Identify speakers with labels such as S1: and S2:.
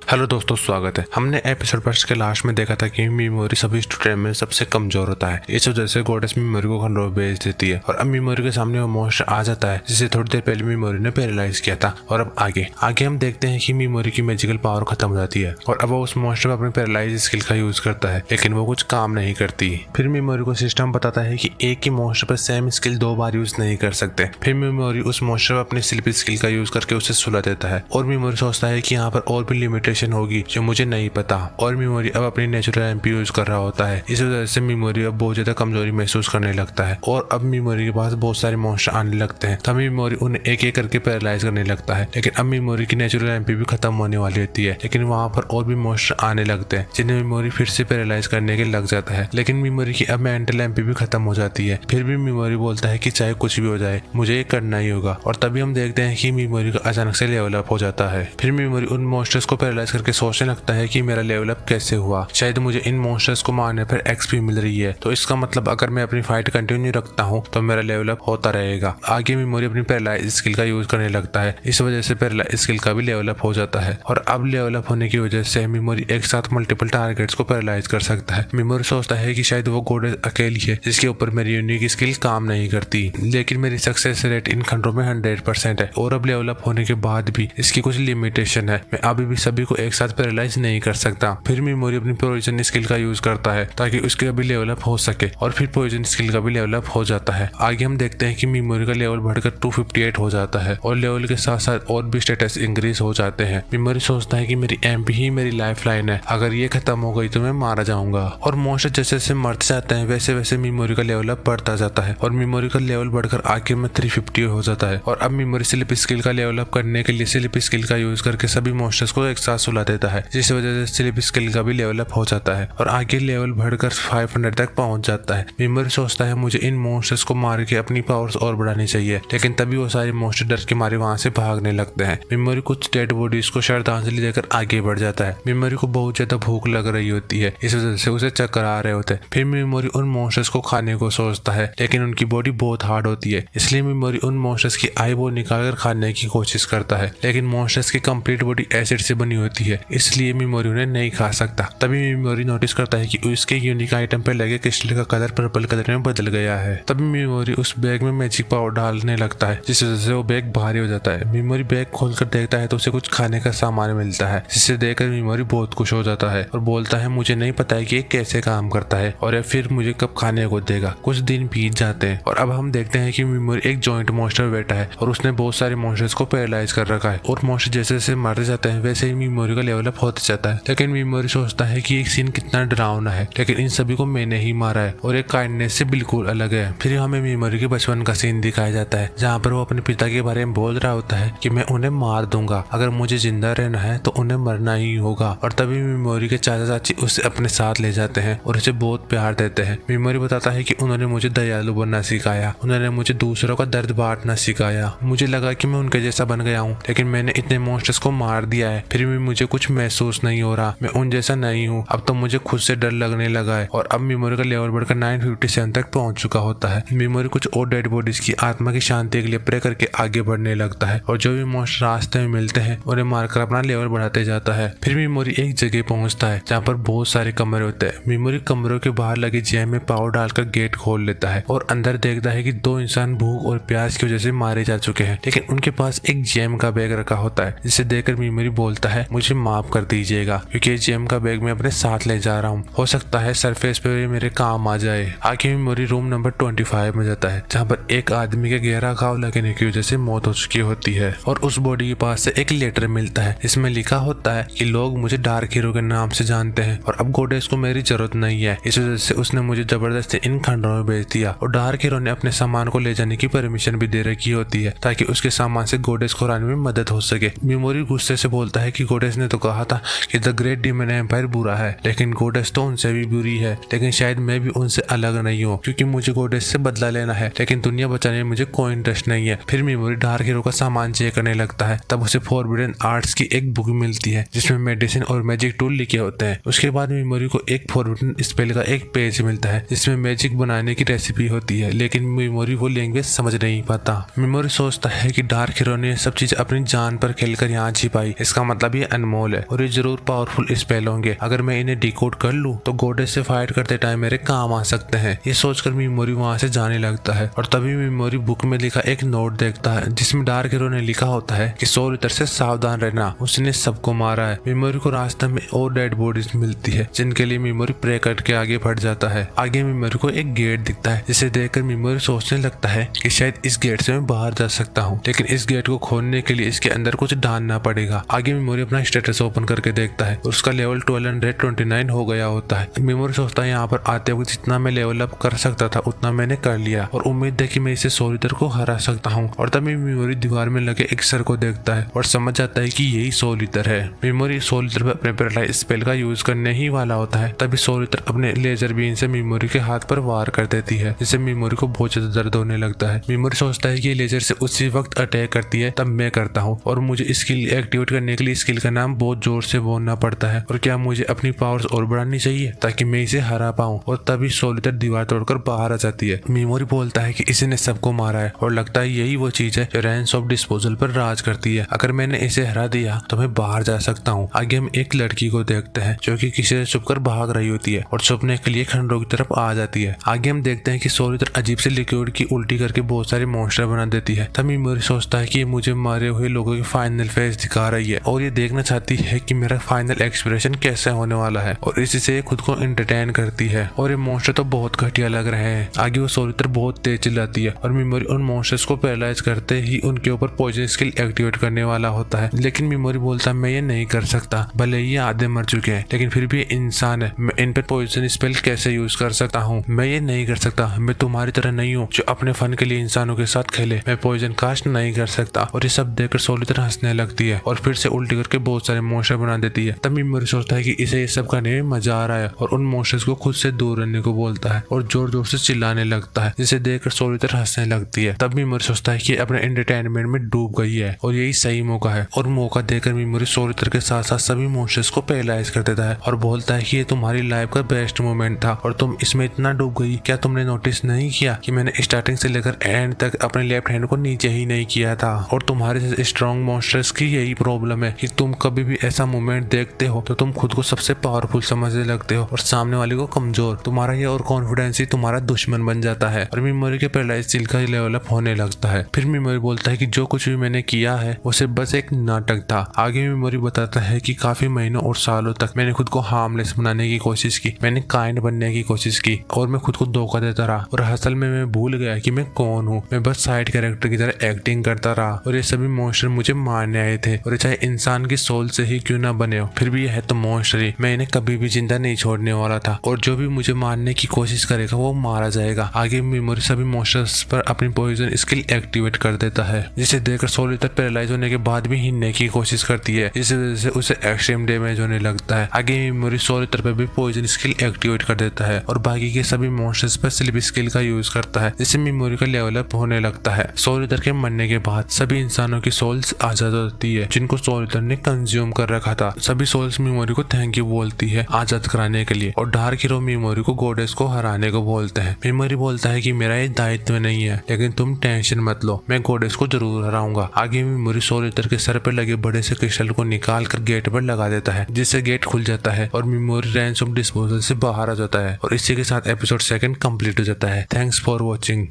S1: Hello दोस्तों, स्वागत है। हमने एपिसोड फर्स्ट के लास्ट में देखा था कि मेमोरी सभी स्टूडेंट में सबसे कमजोर होता है। इस वजह से गॉडेस मेमोरी को खंडों में भेज देती है और अब मेमोरी के सामने वो मॉन्स्टर आ जाता है जिसे थोड़ी देर पहले मेमोरी ने पैरालाइज किया था। और अब आगे हम देखते हैं कि मेमोरी की मैजिकल पावर खत्म हो जाती है और अब वो उस मॉन्स्टर पर अपनी पैरालाइज स्किल का यूज करता है, लेकिन वो कुछ काम नहीं करती। फिर मेमोरी को सिस्टम बताता है कि एक ही मॉन्स्टर पर सेम स्किल 2 बार यूज नहीं कर सकते। फिर मेमोरी उस मॉन्स्टर पर अपनी स्लिप स्किल का यूज करके उसे सुला देता है और मेमोरी सोचता है कि यहाँ पर और भी लिमिटेशन होगी जो मुझे नहीं पता। और मेमोरी अब अपनी नेचुरल एमपी यूज कर रहा होता है। इस वजह से मेमोरी अब बहुत ज्यादा कमजोरी महसूस करने लगता है और अब मेमोरी के पास बहुत सारे मॉन्स्टर आने लगते हैं। तब मेमोरी उन्हें एक एक करके पैरालाइज करने लगता है, लेकिन अब मेमोरी की नेचुरल एमपी भी खत्म होने वाली होती है। लेकिन वहाँ पर और भी मॉन्स्टर आने लगते हैं जिन्हें मेमोरी फिर से पैरालाइज करने के लग जाता है, लेकिन मेमोरी की अब मेंटल एमपी भी खत्म हो जाती है। फिर भी मेमोरी बोलता है कि चाहे कुछ भी हो जाए मुझे ये करना ही होगा। और तभी हम देखते हैं कि मेमोरी का अचानक से लेवल अप हो जाता है। फिर मेमोरी उन मॉन्स्टर्स को पैरालाइज करके सोचने लगता है कि मेरा लेवल अप कैसे हुआ, शायद मुझे इन मॉन्स्टर्स को मारने पर एक्सपी मिल रही है, तो इसका मतलब अगर मैं अपनी फाइट कंटिन्यू रखता हूँ तो मेरा लेवल अप होता रहेगा। आगे मेमोरी अपनी पैरालाइज स्किल का यूज करने लगता है। इस वजह से पैरालाइज स्किल का भी लेवल अप हो जाता है और अब लेवल अप होने की वजह से मेमोरी एक साथ मल्टीपल टारगेट्स को पैरालाइज कर सकता है। मेमोरी सोचता है कि शायद वो गॉडेस अकेली है जिसके ऊपर मेरी यूनिक स्किल काम नहीं करती, लेकिन मेरी सक्सेस रेट इन खंडों में 100% है और अब लेवल अप होने के बाद भी इसकी कुछ लिमिटेशन है। मैं अभी भी सभी को एक साथ पैरालाइज नहीं कर सकता। फिर मेमोरी अपनी पॉइजन स्किल का यूज करता है ताकि उसके भी लेवल अप हो सके और फिर पॉइजन स्किल का भी लेवल अप हो जाता है। आगे हम देखते हैं कि मेमोरी का लेवल बढ़कर 258 हो जाता है और लेवल के साथ साथ और भी स्टेटस इंक्रीज हो जाते हैं। मेमोरी सोचता है कि मेरी एमपी ही मेरी लाइफ लाइन है, अगर ये खत्म हो गई तो मैं मारा जाऊंगा। और मॉन्स्टर जैसे जैसे मरते जाते हैं वैसे वैसे मेमोरी का लेवल अप बढ़ता जाता है और मेमोरी का लेवल बढ़कर आखिर में 350 हो जाता है। और अब मेमोरी स्लिप स्किल का लेवल अप करने के लिए स्लिप स्किल का यूज करके सभी मॉन्स्टर्स को एक साथ सुला देता है, जिस वजह से स्लिप स्किल का भी लेवल अप हो जाता है और आगे लेवल बढ़कर 500 तक पहुंच जाता है। मेमोरी सोचता है मुझे इन मॉन्स्टर्स को मार के अपनी पावर्स और बढ़ानी चाहिए, लेकिन तभी वो सारे मॉन्स्टर डर के मारे वहां से भागने लगते हैं। मेमोरी कुछ डेड बॉडीज को श्रद्धांजलि देकर आगे बढ़ जाता है। मेमोरी को बहुत ज्यादा भूख लग रही होती है, इस वजह से उसे चक्कर आ रहे होते हैं। फिर मेमोरी उन मॉन्स्टर्स को खाने को सोचता है, लेकिन उनकी बॉडी बहुत हार्ड होती है, इसलिए मेमोरी उन मॉन्स्टर्स की आई वो निकालकर खाने की कोशिश करता है, लेकिन मॉन्स्टर्स की कंप्लीट बॉडी एसिड से बनी होती है, इसलिए मेमोरी उन्हें नहीं खा सकता। तभी मेमोरी नोटिस करता है कि उसके यूनिक आइटम पर लगे क्रिस्टल का कलर पर्पल कलर में बदल गया है। तभी मेमोरी उस बैग में मैजिक पावर डालने लगता है, जिस वजह से वो बैग भारी हो जाता है। मेमोरी बैग खोलकर देखता है तो उसे कुछ खाने का सामान मिलता है, जिसे देखकर मेमोरी बहुत खुश हो जाता है और बोलता है मुझे नहीं पता है कि ये कैसे काम करता है और फिर मुझे कब खाने को देगा। कुछ दिन बीत जाते हैं और अब हम देखते हैं कि मेमोरी एक जॉइंट मॉन्स्टर बैठा है और उसने बहुत सारे मॉन्स्टर्स को पैरालाइज कर रखा है और मॉन्स्टर जैसे जैसे मारते जाते हैं वैसे ही मेमोरी का लेवल अप होते जाता है। लेकिन मेमोरी सोचता है कि एक सीन कितना डरावना है, लेकिन इन सभी को मैंने ही मारा है और एक काइंडनेस से बिल्कुल अलग है। फिर हमें मेमोरी के बचपन का सीन दिखाया जाता है जहाँ पर वो अपने पिता के बारे में बोल रहा होता है कि मैं उन्हें मार दूंगा, अगर मुझे जिंदा रहना है तो उन्हें मरना ही होगा। और तभी मेमोरी के चाचा चाची उसे अपने साथ ले जाते हैं और उसे बहुत प्यार देते हैं। मेमोरी बताता है कि उन्होंने मुझे दयालु बनना सिखाया, उन्होंने मुझे दूसरों का दर्द बांटना सिखाया। मुझे लगा कि मैं उनके जैसा बन गया हूँ, लेकिन मैंने इतने मॉन्स्टर्स को मार दिया है, फिर भी मुझे कुछ महसूस नहीं हो रहा, मैं उन जैसा नहीं हूँ। अब तो मुझे खुद से डर लगने लगा है। और अब मेमोरी का लेवल बढ़कर 957 तक पहुंच चुका होता है। मेमोरी कुछ और डेड बॉडीज की आत्मा की शांति के लिए प्रे करके आगे बढ़ने लगता है और जो भी मॉन्स्टर रास्ते में मिलते हैं उन्हें मारकर अपना लेवल बढ़ाते जाता है। फिर मेमोरी एक जगह पहुंचता है जहाँ पर बहुत सारे कमरे होते हैं। मेमोरी कमरों के बाहर लगे जैम में पावर डालकर गेट खोल लेता है और अंदर देखता है कि 2 इंसान भूख और प्यास की वजह से मारे जा चुके हैं, लेकिन उनके पास एक जैम का बैग रखा होता है, जिसे देखकर मेमोरी बोलता है मुझे माफ कर दीजिएगा क्योंकि ये जैम का बैग मैं अपने साथ ले जा रहा हूँ, हो सकता है सरफेस पे मेरे काम आ जाए। आगे मेमोरी रूम नंबर 25 में जाता है जहाँ पर एक आदमी के गहरा घाव लगने की वजह से मौत हो चुकी होती है और उस बॉडी के पास से एक लेटर मिलता है जिसमें लिखा होता है कि लोग मुझे डार्क हीरो के नाम से जानते हैं और अब गॉडेस को मेरी जरूरत नहीं है, इस वजह से उसने मुझे जबरदस्ती इन खंडों में भेज दिया। और डार्क हीरो ने अपने सामान को ले जाने की परमिशन भी दे रखी होती है ताकि उसके सामान से गॉडेस को हराने में मदद हो सके। मेमोरी गुस्से से बोलता है कि गॉडेस ने तो कहा था कि द ग्रेट डीमन एम्पायर बुरा है, लेकिन गॉडेस तो उनसे भी बुरी है, लेकिन शायद मैं भी उनसे अलग नहीं हूँ क्योंकि मुझे गॉडेस से बदला लेना है, लेकिन दुनिया बचाने में मुझे कोई इंटरेस्ट नहीं है। फिर मेमोरी डार्क हीरो का सामान चेक करने लगता है, तब उसे फॉरबिडन आर्ट्स की एक बुक मिलती है जिसमें मेडिसिन और मैजिक टूल लिखे होते हैं। उसके बाद मेमोरी को एक फॉरबिडन स्पेल का एक पेज मिलता है जिसमें मैजिक बनाने की रेसिपी होती है, लेकिन मेमोरी वो लैंग्वेज समझ नहीं पाता। मेमोरी सोचता है कि डार्क हीरो ने सब चीज अपनी जान पर खेलकर यहाँ छिपाई, इसका मतलब ये अनमोल है और ये जरूर पावरफुल स्पेल होंगे। अगर मैं इन्हें डिकोड कर लूं तो गोडेस से फाइट करते टाइम मेरे काम आ सकते हैं। ये सोचकर मिमोरी वहां से जाने लगता है और तभी मिमोरी बुक में लिखा एक नोट देखता है जिसमें डार्क हीरो ने लिखा होता है कि सोल ईटर से सावधान रहना, उसने सबको मारा है। मिमोरी को रास्ते में और डेड बॉडीज मिलती है जिनके लिए मिमोरी प्रे करके आगे बढ़ जाता है। आगे मिमोरी को एक गेट दिखता है जिसे देखकर मिमोरी सोचने लगता है कि शायद इस गेट से मैं बाहर जा सकता हूँ, लेकिन इस गेट को खोलने के लिए इसके अंदर कुछ डालना पड़ेगा। आगे मिमोरी अपना स्टेटस ओपन करके देखता है और उसका लेवल 1229 हो गया होता है। मिमोरी सोचता है यहाँ पर आते वक्त जितना मैं लेवल अप कर सकता था उतना मैंने कर लिया और उम्मीद है कि मैं इसे सोल ईटर को हरा सकता हूँ। और तभी मिमोरी दीवार में लगे एक सर को देखता है और समझ जाता है कि यही सोल ईटर है। मिमोरी सोल ईटर पर अपने पैरालाइज स्पेल का यूज करने ही वाला होता है, तभी सोल ईटर अपने लेजर बीन से मिमोरी के हाथ पर वार कर देती है जिससे मिमोरी को बहुत ज्यादा दर्द होने लगता है। मिमोरी सोचता है कि लेजर से उसी वक्त अटैक करती है तब मैं करता हूँ और मुझे स्किल एक्टिवेट करने के लिए स्किल का नाम बहुत जोर से बोलना पड़ता है और क्या मुझे अपनी पावर्स और बढ़ानी चाहिए ताकि मैं इसे हरा पाऊँ। और तभी सोल ईटर दीवार तोड़कर बाहर आ जाती है। मिमोरी बोलता है कि इसने सबको मारा है और लगता है यही वो चीज है जो रेंस ऑफ डिस्पोजल पर राज करती है। अगर मैंने इसे हरा दिया तो मैं बाहर जा सकता हूँ। आगे हम एक लड़की को देखते हैं जो कि किसी से छुपकर भाग रही होती है और छुपने के लिए खंडरों की तरफ आ जाती है। आगे हम देखते हैं कि सोल ईटर अजीब से लिक्विड की उल्टी करके बहुत सारे मॉन्स्टर बना देती है। तब मिमोरी सोचता है कि ये मुझे मारे हुए लोगों के फाइनल फेस दिखा रही है और ये देखना चाहती है कि मेरा फाइनल एक्सप्रेशन कैसे होने वाला है और इसी से खुद को एंटरटेन करती है। और ये मॉन्स्टर तो बहुत घटिया लग रहे हैं। आगे वो सोल ईटर बहुत तेज चिल्लाती है और मिमोरी उन मॉन्स्टर्स को पैरालाइज करते ही उनके ऊपर पॉइजन स्किल एक्टिवेट करने वाला होता है, लेकिन मिमोरी बोलता है मैं ये नहीं कर सकता। भले ही आधे मर चुके हैं लेकिन फिर भी इंसान है, मैं इन पर पॉइजन स्पेल कैसे यूज कर सकता हूँ? मैं ये नहीं कर सकता। मैं तुम्हारी तरह नहीं हूँ जो अपने फन के लिए इंसानों के साथ खेले। मैं पॉइजन कास्ट नहीं कर सकता। और ये सब देखकर सोल ईटर हंसने लगती है और फिर से उल्टी करके बहुत सारे मॉन्स्टर बना देती है। तब मिमोरी सोचता है कि इसे ये सब करने में मजा आ रहा है और उन मॉन्स्टर्स को खुद से दूर रहने को बोलता है और जोर जोर से चिल्लाने लगता है जिसे देखकर सोल ईटर हंसने लगती है। तब मिमोरी सोचता है कि अपने एंटरटेनमेंट में डूब गई है और यही सही मौका है। और मौका देकर मिमोरी सोल ईटर के साथ साथ सभी मॉन्स्टर्स को पैरालाइज कर देता है और बोलता है कि ये तुम्हारी लाइफ का बेस्ट मोमेंट था और तुम इसमें इतना डूब गई। क्या तुमने नोटिस नहीं किया कि मैंने स्टार्टिंग से लेकर एंड तक अपने लेफ्ट हैंड को नीचे ही नहीं किया था? और तुम्हारे स्ट्रॉन्ग मॉन्स्टर्स की यही प्रॉब्लम है कि तुम कभी भी ऐसा मोमेंट देखते हो तो तुम खुद को सबसे पावरफुल समझने लगते हो और सामने वाले को कमजोर। तुम्हारा ये और कॉन्फिडेंस ही तुम्हारा दुश्मन बन जाता है और मिमोरी के पैरालाइज स्किल का लेवल अप होने लगता है। फिर मिमोरी बोलता है कि जो कुछ भी मैंने किया है वो सिर्फ बस एक नाटक था। आगे मिमोरी बताता है कि काफी महीनों और सालों तक मैंने खुद को हार्मलेस बनाने की कोशिश की, मैंने काइंड बनने की कोशिश की और मैं खुद को धोखा देता रहा और असल में मैं भूल गया कि मैं कौन हूँ। मैं बस साइड कैरेक्टर की तरह एक्टिंग करता रहा और ये सभी मॉन्स्टर मुझे मारने आए थे और चाहे इंसान की सोल से ही क्यों ना बने हो, फिर भी यह है तो मॉन्स्टर ही। मैं इन्हें कभी भी जिंदा नहीं छोड़ने वाला था और जो भी मुझे मारने की कोशिश करेगा वो मारा जाएगा। आगे मिमोरी सभी मॉन्स्टर्स पर अपनी पॉइजन स्किल एक्टिवेट कर देता है जिसे देखकर सोल ईटर पैरालाइज होने के बाद भी हिलने की कोशिश करती है, इस वजह से उसे एक्सट्रीम डैमेज होने लगता है। आगे मिमोरी सोल ईटर पर भी पॉइजन स्किल एक्टिवेट कर देता है और बाकी के सभी मॉन्स्टर्स पर स्लिप स्किल का यूज करता है जिससे मिमोरी का लेवल अप होने लगता है। सोल ईटर के मरने के बाद सभी इंसानों की सोल्स आजाद होती है जिनको सोल ईटर ने कंज्यूम कर रखा था। सभी सोल्स मिमोरी को थैंक यू बोलती है आजाद कराने के लिए और डार्क हीरो मिमोरी को गोडेस को हराने को बोलते हैं। मिमोरी बोलता है कि मेरा ये दायित्व नहीं है लेकिन तुम टेंशन मत लो, मैं गोडेस को जरूर हराऊंगा। आगे मिमोरी सोल ईटर के सर पर लगे बड़े से क्रिस्टल को निकाल कर गेट पर लगा देता है जिससे गेट खुल जाता है और मिमोरी रेंज ऑफ डिस्पोजल से बाहर आ जाता है और इसी के साथ एपिसोड 2 कंप्लीट हो जाता है। Thanks for watching.